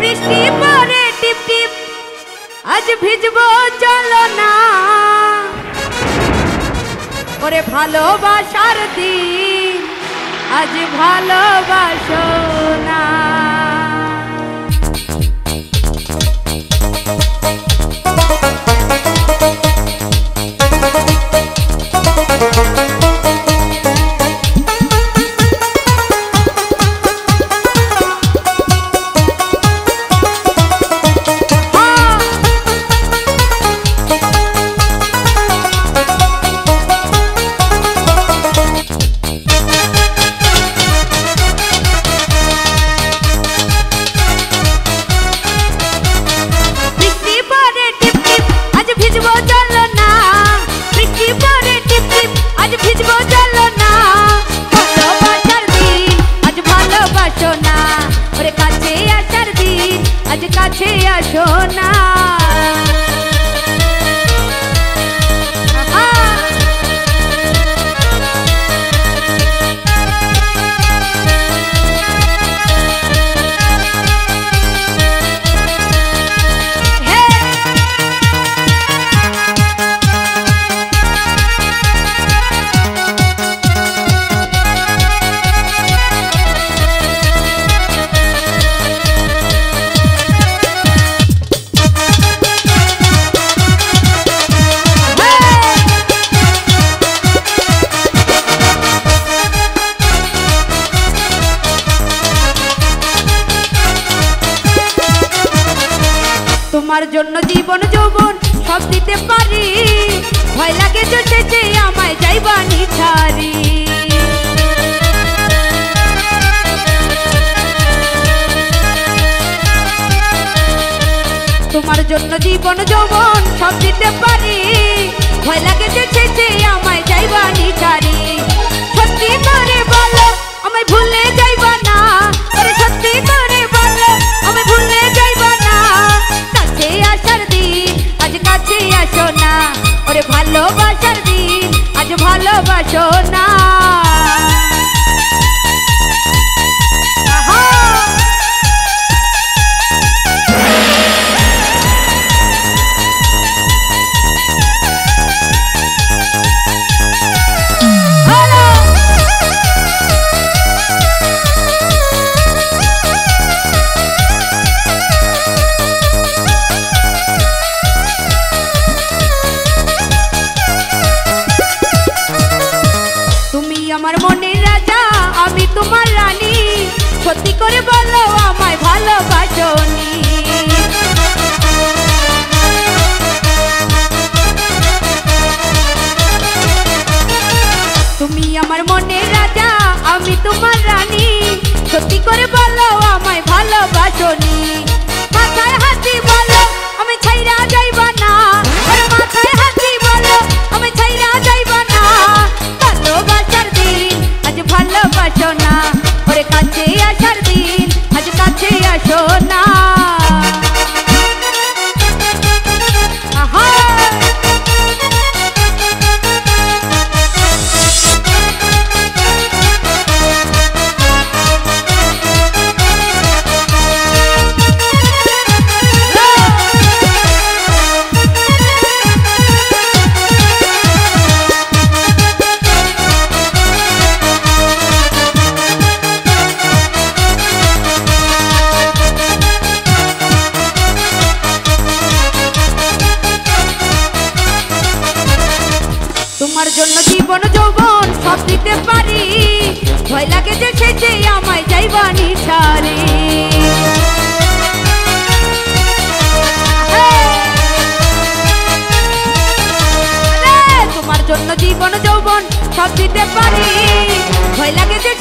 বৃষ্টি পড়ে টিপ টিপ আজ ভিজবো চলো না ওরে ভালোবাসার দিন আজ ভালোবাসো না। কাছে আসো না তোমার জন্য জীবন যৌবন সব দিতে পারি ভয় লাগে চোখে আমায় যাইবানি ছাড়ি তোমার জন্য জীবন যৌবন সব দিতে পারি ভয় লাগে চোখে আমায় যাইবানি ছাড়ি সত্যি করে বলো আমায় ভুলে যাইবা না আরে সত্যি করে বলো আমায় ভুলে যাইবা না কাছে আসার দিন আজ কাছে আসো না ওরে ভালোবাসার দিন আজ ভালোবাসো না। আমার মনের রাজা আমি তোমার রানী সত্যি করে বলো আমায় ভালোবাসোনি তুমি আমার মনের রাজা আমি তোমার রানী সত্যি করে বলো আমায় ভালোবাসোনি মাথায় হাতি বলো আমি ছাইরা যাইবা না মাথায় হাতি বলো আমি ছাইরা যাইবা না ভালোবাসার দিন আজ ভালোবাসো না ওরে কাছে আসার দিন আজ কাছে আসো না। তোমার জন্য জীবন যৌবন সব দিতে পারি ভয় লাগে যে সেজে আমায় যাইবানি ছাড়ি তোমার জন্য জীবন যৌবন সব দিতে পারি ভয় লাগে যে